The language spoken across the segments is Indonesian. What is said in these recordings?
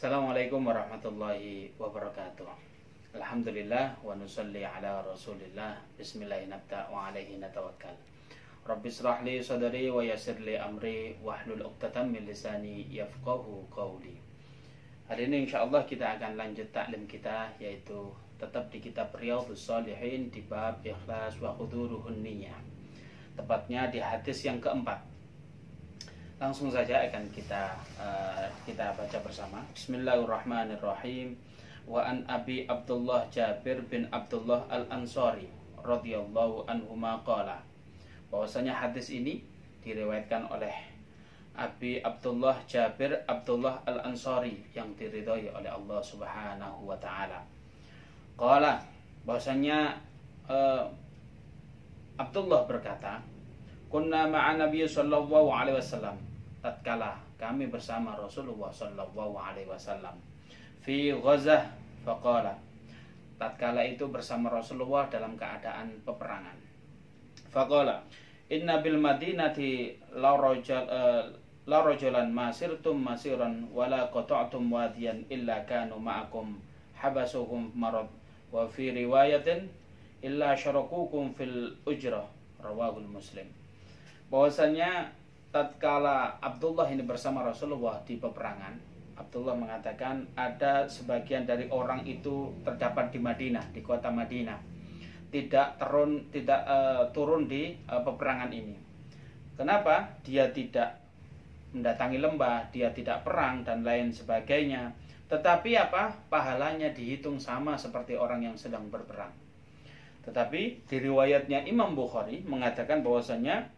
Assalamualaikum warahmatullahi wabarakatuh. Alhamdulillah wa nusalli ala rasulillah. Bismillahirrahmanirrahim wa alaihi natawakkal. Rabbi israh li sadri wa yassir li amri wahlul 'uqdatam min lisani yafqahu qawli. Hari ini insyaallah kita akan lanjut taklim kita, yaitu tetap di kitab Riyadhus Shalihin di bab ikhlas wa huduruhun niyyah. Tepatnya di hadis yang keempat. Langsung saja akan kita baca bersama. Bismillahirrahmanirrahim. Wa an Abi Abdullah Jabir bin Abdullah Al-Ansari radhiyallahu anhuma qala. Bahwasanya hadis ini diriwayatkan oleh Abi Abdullah Jabir Abdullah Al-Ansari yang diridhai oleh Allah Subhanahu wa taala. Qala, bahwasanya Abdullah berkata, kunna ma'an Nabi sallallahu alaihi wasallam, tatkala kami bersama Rasulullah sallallahu alaihi wasallam, fi ghazah faqala, tatkala itu bersama Rasulullah dalam keadaan peperangan. Faqala, inna bil madinati la rajulan masirtum masiran wala qata'tum wadiyan illa kanu ma'akum habasuhum marad wa fi riwayatin illa syarakukum fil ujrah, rawahul Muslim. Bahwasanya tatkala Abdullah ini bersama Rasulullah di peperangan, Abdullah mengatakan ada sebagian dari orang itu terdapat di Madinah, di kota Madinah, tidak turun di peperangan ini. Kenapa? Dia tidak mendatangi lembah, dia tidak perang dan lain sebagainya. Tetapi pahalanya dihitung sama seperti orang yang sedang berperang. Tetapi di riwayatnya Imam Bukhari mengatakan bahwasanya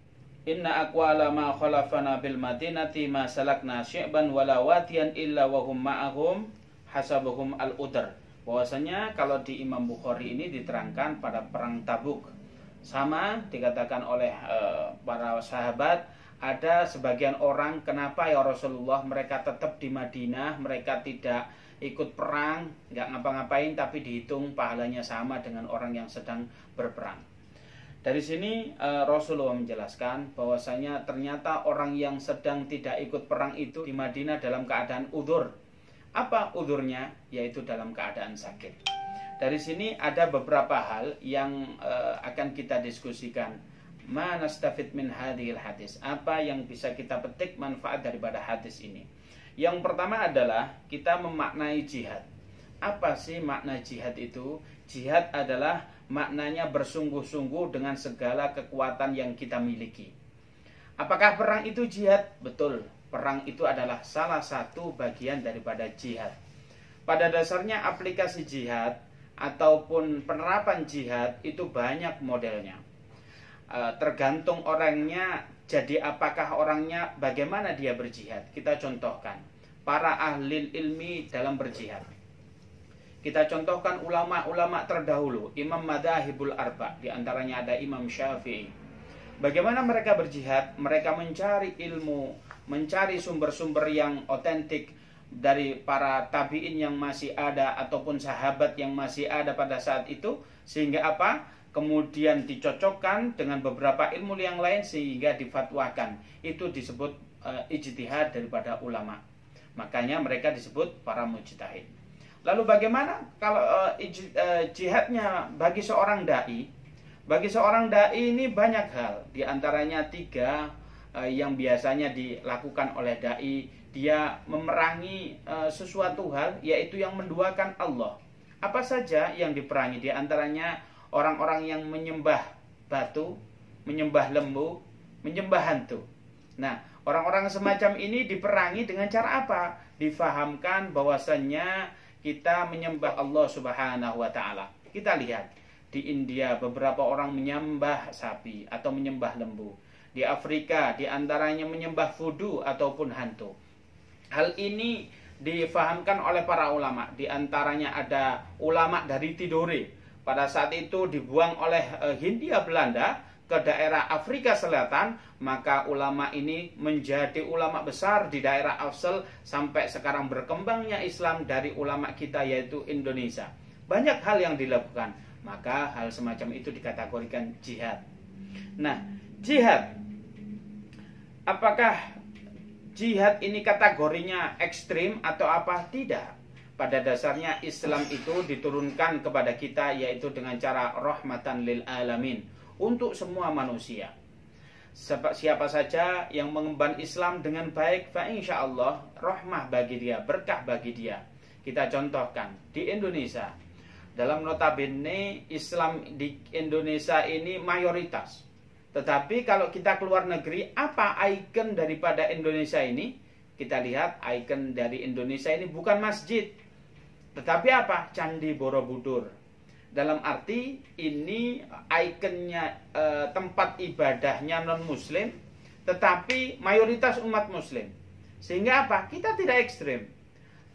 inna aqwala ma khalafana bil madinati ma salakna syi'ban wala wadiyan illa wa hum ma'ahum hasabuhum al-udr. Bahwasanya kalau di Imam Bukhari ini diterangkan pada perang Tabuk, sama dikatakan oleh para sahabat, ada sebagian orang, kenapa ya Rasulullah mereka tetap di Madinah, mereka tidak ikut perang, nggak ngapa-ngapain, tapi dihitung pahalanya sama dengan orang yang sedang berperang. Dari sini Rasulullah menjelaskan bahwasanya ternyata orang yang sedang tidak ikut perang itu di Madinah dalam keadaan udzur. Apa udzurnya? Yaitu dalam keadaan sakit. Dari sini ada beberapa hal yang akan kita diskusikan. Ma nastafid min hadhil hadis. Apa yang bisa kita petik manfaat daripada hadis ini? Yang pertama adalah kita memaknai jihad. Apa sih makna jihad itu? Jihad adalah maknanya bersungguh-sungguh dengan segala kekuatan yang kita miliki. Apakah perang itu jihad? Betul, perang itu adalah salah satu bagian daripada jihad. Pada dasarnya aplikasi jihad ataupun penerapan jihad itu banyak modelnya. Tergantung orangnya, jadi apakah orangnya bagaimana dia berjihad. Kita contohkan para ahli ilmi dalam berjihad. Kita contohkan ulama-ulama terdahulu, Imam Madzhabul Arba, di antaranya ada Imam Syafi'i. Bagaimana mereka berjihad? Mereka mencari ilmu, mencari sumber-sumber yang otentik dari para tabi'in yang masih ada ataupun sahabat yang masih ada pada saat itu, sehingga kemudian dicocokkan dengan beberapa ilmu yang lain sehingga difatwakan. Itu disebut ijtihad daripada ulama. Makanya mereka disebut para mujtahid. Lalu bagaimana kalau jihadnya bagi seorang dai? Bagi seorang dai ini banyak hal. Di antaranya 3 yang biasanya dilakukan oleh dai. Dia memerangi sesuatu hal, yaitu yang menduakan Allah. Apa saja yang diperangi? Di antaranya orang-orang yang menyembah batu, menyembah lembu, menyembah hantu. Nah, orang-orang semacam ini diperangi dengan cara apa? Difahamkan bahwasannya kita menyembah Allah Subhanahu wa taala. Kita lihat di India beberapa orang menyembah sapi atau menyembah lembu. Di Afrika di antaranya menyembah vudu ataupun hantu. Hal ini difahamkan oleh para ulama. Di antaranya ada ulama dari Tidore. Pada saat itu dibuang oleh Hindia Belanda ke daerah Afrika Selatan, maka ulama ini menjadi ulama besar di daerah Afsel sampai sekarang berkembangnya Islam dari ulama kita yaitu Indonesia. Banyak hal yang dilakukan, maka hal semacam itu dikategorikan jihad. Nah, jihad apakah jihad ini kategorinya ekstrim atau apa? Tidak. Pada dasarnya Islam itu diturunkan kepada kita yaitu dengan cara rahmatan lil alamin, untuk semua manusia. Siapa saja yang mengemban Islam dengan baik, fa insyaallah rahmah bagi dia, berkah bagi dia. Kita contohkan di Indonesia. Dalam notabene Islam di Indonesia ini mayoritas. Tetapi kalau kita keluar negeri, apa ikon daripada Indonesia ini? Kita lihat ikon dari Indonesia ini bukan masjid, tetapi apa? Candi Borobudur. Dalam arti ini ikonnya tempat ibadahnya non-muslim, tetapi mayoritas umat muslim. Sehingga apa? Kita tidak ekstrim.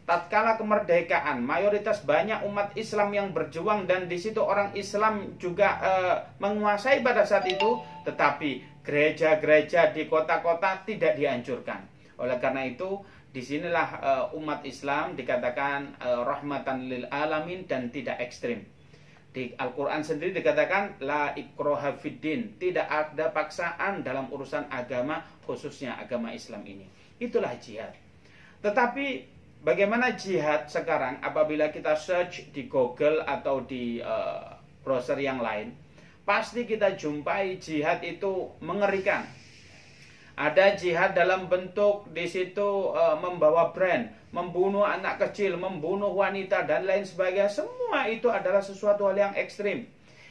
Tatkala kemerdekaan, mayoritas banyak umat Islam yang berjuang dan di situ orang Islam juga menguasai pada saat itu, tetapi gereja-gereja di kota-kota tidak dihancurkan. Oleh karena itu, disinilah umat Islam dikatakan rahmatan lil alamin dan tidak ekstrim. Di Al-Quran sendiri dikatakan la ikroha fiddin, tidak ada paksaan dalam urusan agama, khususnya agama Islam ini. Itulah jihad. Tetapi bagaimana jihad sekarang? Apabila kita search di Google atau di browser yang lain, pasti kita jumpai jihad itu mengerikan. Ada jihad dalam bentuk di situ membawa brand, membunuh anak kecil, membunuh wanita dan lain sebagainya. Semua itu adalah sesuatu hal yang ekstrim.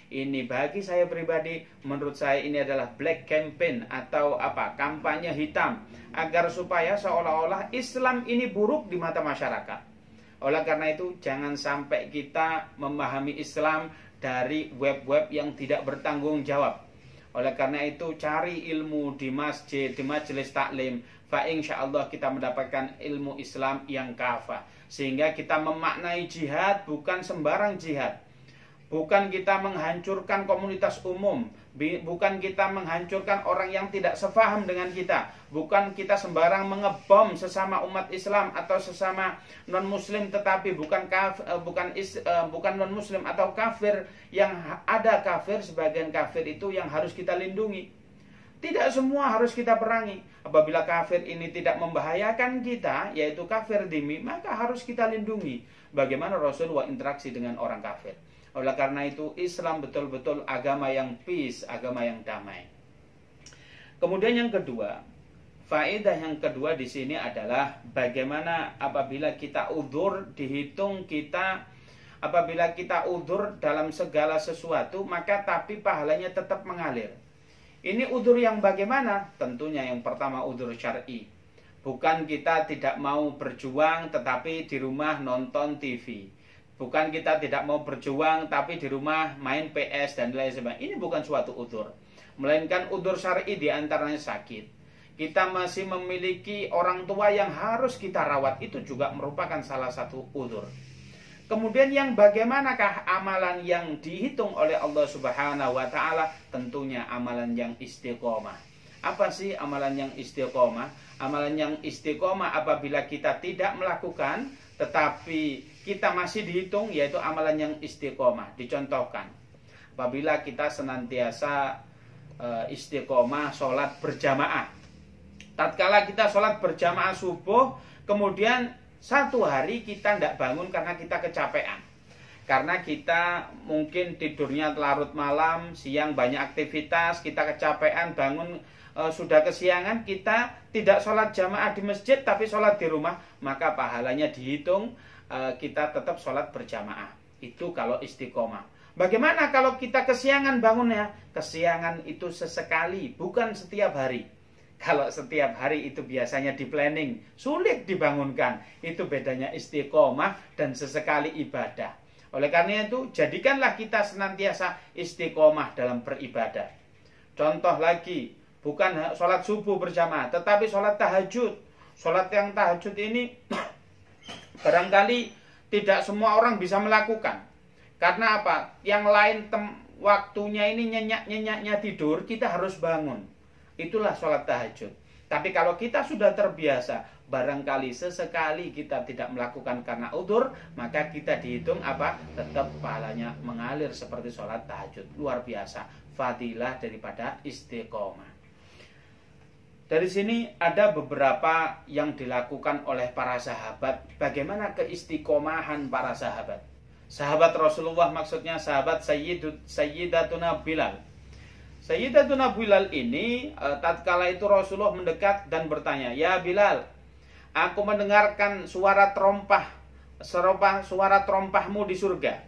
Ini bagi saya pribadi, menurut saya ini adalah black campaign atau apa? Kampanye hitam agar supaya seolah-olah Islam ini buruk di mata masyarakat. Oleh karena itu, jangan sampai kita memahami Islam dari web-web yang tidak bertanggung jawab. Oleh karena itu, cari ilmu di masjid, di majelis taklim. Fa insyaallah kita mendapatkan ilmu Islam yang kafah. Sehingga kita memaknai jihad bukan sembarang jihad. Bukan kita menghancurkan komunitas umum. Bukan kita menghancurkan orang yang tidak sefaham dengan kita. Bukan kita sembarang mengebom sesama umat Islam atau sesama non-muslim. Tetapi bukan non-muslim atau kafir. Yang ada kafir, sebagian kafir itu yang harus kita lindungi. Tidak semua harus kita perangi. Apabila kafir ini tidak membahayakan kita, yaitu kafir dhimmi, maka harus kita lindungi. Bagaimana Rasulullah interaksi dengan orang kafir. Oleh karena itu, Islam betul-betul agama yang peace, agama yang damai. Kemudian yang kedua, faedah yang kedua di sini adalah bagaimana apabila kita udzur dihitung kita, apabila kita udzur dalam segala sesuatu, maka tapi pahalanya tetap mengalir. Ini udzur yang bagaimana? Tentunya yang pertama udzur syar'i. Bukan kita tidak mau berjuang tetapi di rumah nonton TV. Bukan kita tidak mau berjuang tapi di rumah main PS dan lain sebagainya. Ini bukan suatu udzur. Melainkan udzur syar'i di antaranya sakit. Kita masih memiliki orang tua yang harus kita rawat. Itu juga merupakan salah satu udzur. Kemudian yang bagaimanakah amalan yang dihitung oleh Allah Subhanahu wa taala? Tentunya amalan yang istiqomah. Apa sih amalan yang istiqomah? Amalan yang istiqomah apabila kita tidak melakukan tetapi kita masih dihitung, yaitu amalan yang istiqomah. Dicontohkan, apabila kita senantiasa istiqomah sholat berjamaah. Tatkala kita sholat berjamaah subuh, kemudian satu hari kita tidak bangun karena kita kecapean. Karena kita mungkin tidurnya larut malam, siang banyak aktivitas, kita kecapean, bangun sudah kesiangan, kita tidak sholat jamaah di masjid tapi sholat di rumah, maka pahalanya dihitung, kita tetap sholat berjamaah. Itu kalau istiqomah. Bagaimana kalau kita kesiangan bangunnya? Kesiangan itu sesekali, bukan setiap hari. Kalau setiap hari itu biasanya di planning, sulit dibangunkan. Itu bedanya istiqomah dan sesekali ibadah. Oleh karena itu, jadikanlah kita senantiasa istiqomah dalam beribadah. Contoh lagi, bukan sholat subuh berjamaah, tetapi sholat tahajud. Sholat yang tahajud ini barangkali tidak semua orang bisa melakukan. Karena apa? Yang lain waktunya ini nyenyak-nyenyaknya tidur, kita harus bangun. Itulah sholat tahajud. Tapi kalau kita sudah terbiasa, barangkali sesekali kita tidak melakukan karena udzur, maka kita dihitung apa? Tetap pahalanya mengalir seperti sholat tahajud. Luar biasa. Fadilah daripada istiqomah. Dari sini ada beberapa yang dilakukan oleh para sahabat. Bagaimana keistiqomahan para sahabat. Sahabat Rasulullah, maksudnya sahabat Sayyidatuna Bilal. Sayyidatuna Bilal ini tatkala itu Rasulullah mendekat dan bertanya, "Ya Bilal, aku mendengarkan suara trompahmu di surga.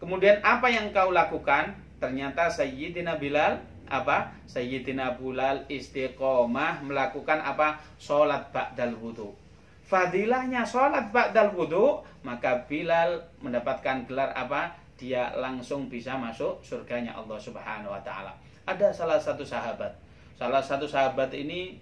Kemudian apa yang kau lakukan?" Ternyata Sayyidina Bilal Sayyidina Bilal istiqomah melakukan sholat ba'dal wudu. Fadilahnya sholat ba'dal wudu, maka Bilal mendapatkan gelar dia langsung bisa masuk surganya Allah Subhanahu wa taala. Ada salah satu sahabat ini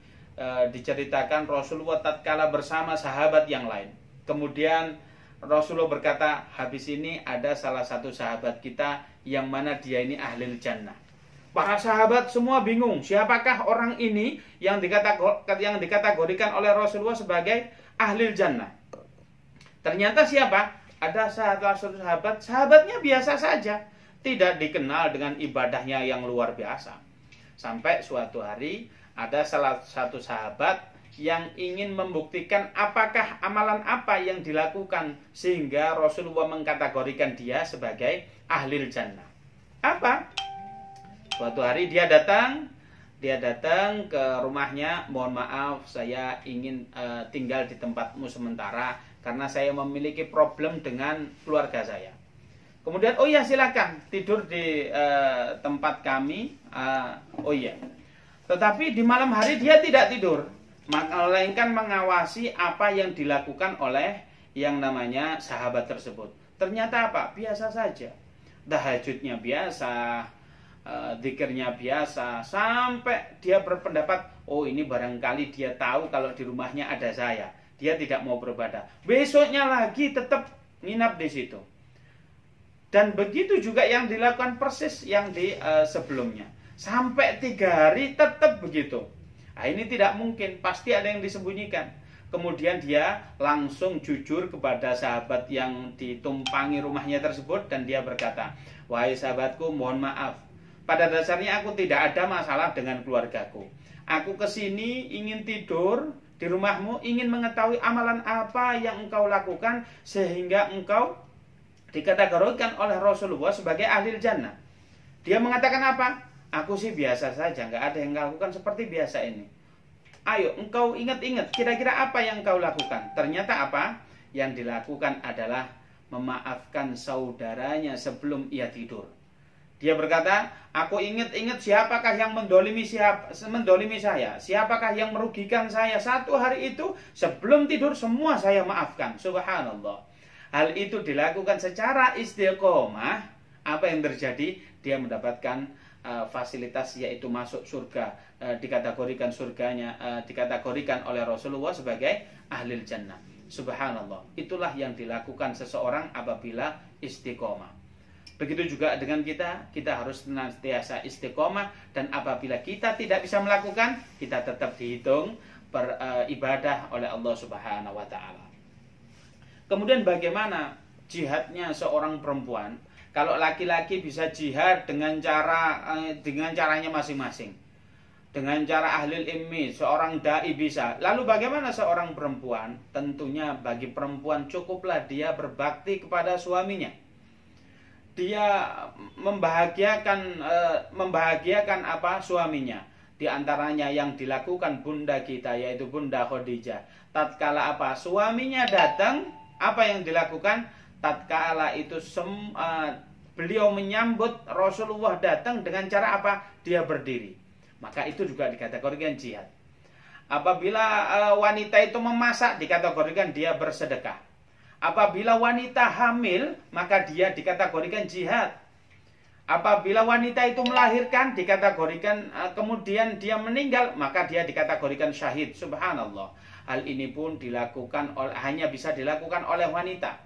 diceritakan Rasulullah tatkala bersama sahabat yang lain. Kemudian Rasulullah berkata, habis ini ada salah satu sahabat kita yang mana dia ini ahlil jannah. Para sahabat semua bingung, siapakah orang ini yang dikategorikan oleh Rasulullah sebagai ahlil jannah. Ternyata siapa? Ada salah satu sahabatnya biasa saja, tidak dikenal dengan ibadahnya yang luar biasa. Sampai suatu hari ada salah satu sahabat yang ingin membuktikan apakah amalan apa yang dilakukan sehingga Rasulullah mengkategorikan dia sebagai ahlil jannah. Apa? Suatu hari dia datang ke rumahnya, "Mohon maaf, saya ingin tinggal di tempatmu sementara karena saya memiliki problem dengan keluarga saya." Kemudian, "Oh ya, silakan tidur di tempat kami." Oh iya. Tetapi di malam hari dia tidak tidur, melainkan mengawasi apa yang dilakukan oleh yang namanya sahabat tersebut. Ternyata biasa saja. Tahajudnya biasa, zikirnya biasa, sampai dia berpendapat, oh ini barangkali dia tahu kalau di rumahnya ada saya. Dia tidak mau beribadah. Besoknya lagi tetap nginap di situ. Dan begitu juga yang dilakukan persis yang di sebelumnya. Sampai 3 hari tetap begitu. Nah, ini tidak mungkin, pasti ada yang disembunyikan. Kemudian dia langsung jujur kepada sahabat yang ditumpangi rumahnya tersebut dan dia berkata, "Wahai sahabatku, mohon maaf. Pada dasarnya aku tidak ada masalah dengan keluargaku. Aku kesini ingin tidur di rumahmu, ingin mengetahui amalan apa yang engkau lakukan sehingga engkau dikategorikan oleh Rasulullah sebagai ahlil jannah." Dia mengatakan apa? "Aku sih biasa saja, nggak ada yang lakukan seperti biasa ini." "Ayo, engkau ingat-ingat, kira-kira apa yang engkau lakukan?" Ternyata yang dilakukan adalah memaafkan saudaranya sebelum ia tidur. Dia berkata, "Aku ingat-ingat siapakah yang mendolimi saya, siapakah yang merugikan saya. Satu hari itu sebelum tidur semua saya maafkan." Subhanallah. Hal itu dilakukan secara istiqomah. Apa yang terjadi? Dia mendapatkan fasilitas, yaitu masuk surga, dikategorikan oleh Rasulullah sebagai ahlil jannah. Subhanallah. Itulah yang dilakukan seseorang apabila istiqomah. Begitu juga dengan kita harus senantiasa istiqomah, dan apabila kita tidak bisa melakukan, kita tetap dihitung beribadah oleh Allah Subhanahu wa taala. Kemudian bagaimana jihadnya seorang perempuan? Kalau laki-laki bisa jihad dengan caranya masing-masing. Dengan cara ahlil ilmi, seorang dai bisa. Lalu bagaimana seorang perempuan? Tentunya bagi perempuan cukuplah dia berbakti kepada suaminya. Dia membahagiakan suaminya. Di antaranya yang dilakukan bunda kita, yaitu Bunda Khadijah. Tatkala suaminya datang, apa yang dilakukan? Tatkala itu beliau menyambut Rasulullah datang dengan cara dia berdiri. Maka itu juga dikategorikan jihad. Apabila wanita itu memasak, dikategorikan dia bersedekah. Apabila wanita hamil, maka dia dikategorikan jihad. Apabila wanita itu melahirkan, dikategorikan kemudian dia meninggal, maka dia dikategorikan syahid. Subhanallah. Hal ini pun hanya bisa dilakukan oleh wanita.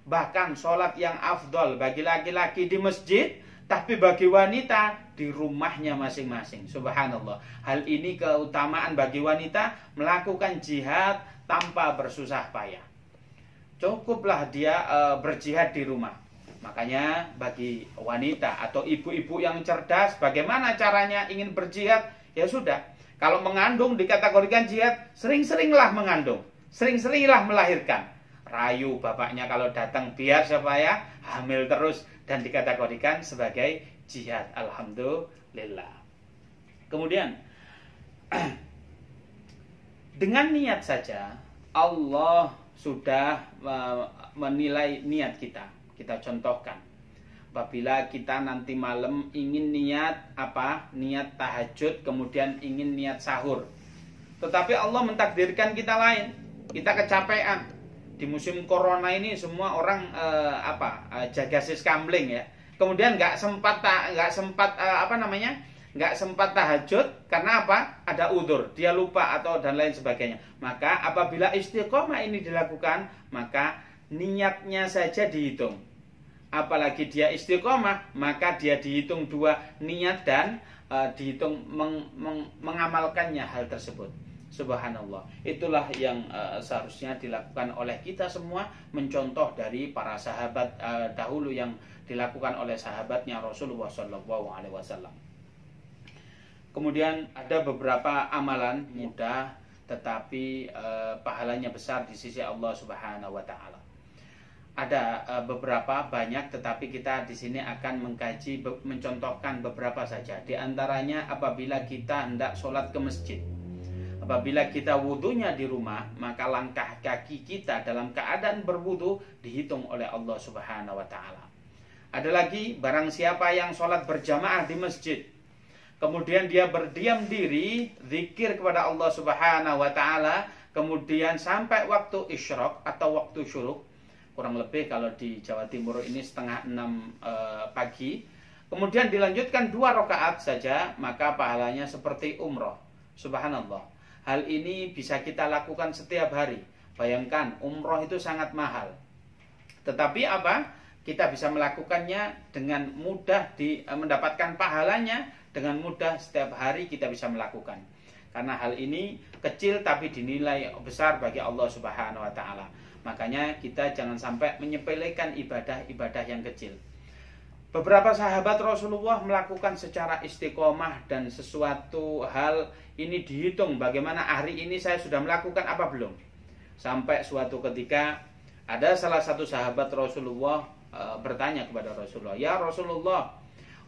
Bahkan sholat yang afdol bagi laki-laki di masjid, tapi bagi wanita di rumahnya masing-masing. Subhanallah. Hal ini keutamaan bagi wanita melakukan jihad tanpa bersusah payah. Cukuplah dia berjihad di rumah. Makanya bagi wanita atau ibu-ibu yang cerdas, bagaimana caranya ingin berjihad? Ya sudah, kalau mengandung dikategorikan jihad, sering-seringlah mengandung, sering-seringlah melahirkan. Rayu bapaknya kalau datang biar supaya hamil terus dan dikategorikan sebagai jihad. Alhamdulillah. Kemudian dengan niat saja Allah sudah menilai niat kita. Kita contohkan, apabila kita nanti malam ingin niat apa? Niat tahajud, kemudian ingin niat sahur. Tetapi Allah mentakdirkan kita lain. Kita kecapean. Di musim corona ini semua orang jaga siskambling ya. Kemudian nggak sempat tahajud karena apa? Ada udzur, dia lupa atau dan lain sebagainya. Maka apabila istiqomah ini dilakukan, maka niatnya saja dihitung. Apalagi dia istiqomah, maka dia dihitung 2 niat dan dihitung mengamalkannya hal tersebut. Subhanallah. Itulah yang seharusnya dilakukan oleh kita semua, mencontoh dari para sahabat dahulu yang dilakukan oleh sahabatnya Rasulullah SAW. Kemudian ada beberapa amalan mudah tetapi pahalanya besar di sisi Allah Subhanahu wa taala. Ada beberapa banyak, tetapi kita di sini akan mengkaji mencontohkan beberapa saja. Di antaranya apabila kita hendak sholat ke masjid. Apabila kita wudhunya di rumah, maka langkah kaki kita dalam keadaan berwudhu dihitung oleh Allah Subhanahu wa taala. Ada lagi, barang siapa yang sholat berjamaah di masjid, kemudian dia berdiam diri, zikir kepada Allah Subhanahu wa taala, kemudian sampai waktu isyraq atau waktu syuruk, kurang lebih kalau di Jawa Timur ini 5:30 pagi, kemudian dilanjutkan 2 rakaat saja, maka pahalanya seperti umroh. Subhanallah. Hal ini bisa kita lakukan setiap hari. Bayangkan, umroh itu sangat mahal. Tetapi apa? Kita bisa melakukannya dengan mudah, mendapatkan pahalanya dengan mudah setiap hari kita bisa melakukan. Karena hal ini kecil tapi dinilai besar bagi Allah Subhanahu wa taala. Makanya kita jangan sampai menyepelekan ibadah-ibadah yang kecil. Beberapa sahabat Rasulullah melakukan secara istiqomah dan sesuatu hal ini dihitung bagaimana hari ini saya sudah melakukan apa belum. Sampai suatu ketika ada salah satu sahabat Rasulullah bertanya kepada Rasulullah, "Ya Rasulullah,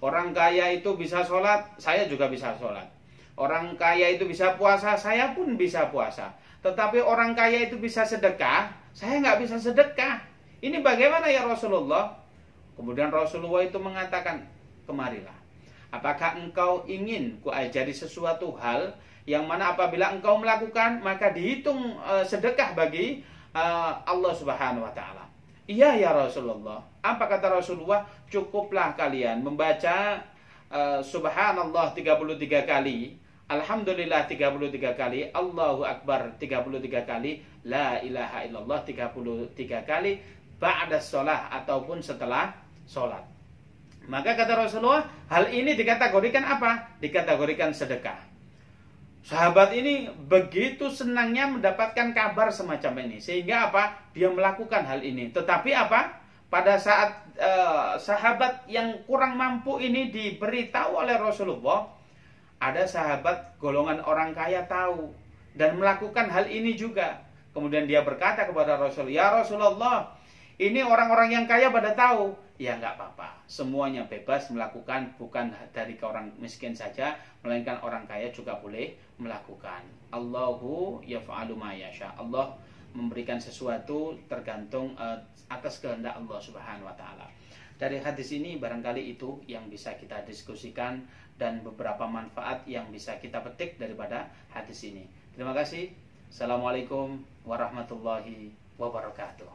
orang kaya itu bisa sholat, saya juga bisa sholat. Orang kaya itu bisa puasa, saya pun bisa puasa. Tetapi orang kaya itu bisa sedekah, saya nggak bisa sedekah. Ini bagaimana ya Rasulullah?" Kemudian Rasulullah itu mengatakan, "Kemarilah. Apakah engkau ingin kuajari sesuatu hal yang mana apabila engkau melakukan maka dihitung sedekah bagi Allah Subhanahu wa taala?" "Iya ya Rasulullah." Apa kata Rasulullah? "Cukuplah kalian membaca subhanallah 33 kali, alhamdulillah 33 kali, Allahu akbar 33 kali, la ilaha illallah 33 kali ba'da shalah ataupun setelah sholat." Maka kata Rasulullah, hal ini dikategorikan apa? Dikategorikan sedekah. Sahabat ini begitu senangnya mendapatkan kabar semacam ini, sehingga apa? Dia melakukan hal ini. Tetapi apa? Pada saat sahabat yang kurang mampu ini diberitahu oleh Rasulullah, ada sahabat golongan orang kaya tahu dan melakukan hal ini juga. Kemudian dia berkata kepada Rasul, "Ya Rasulullah, ini orang-orang yang kaya pada tahu." "Ya nggak apa-apa, semuanya bebas melakukan, bukan dari orang miskin saja, melainkan orang kaya juga boleh melakukan. Allahu yaf'alu ma yasha." Allah memberikan sesuatu tergantung atas kehendak Allah Subhanahu wa taala. Dari hadis ini barangkali itu yang bisa kita diskusikan dan beberapa manfaat yang bisa kita petik daripada hadis ini. Terima kasih. Assalamualaikum warahmatullahi wabarakatuh.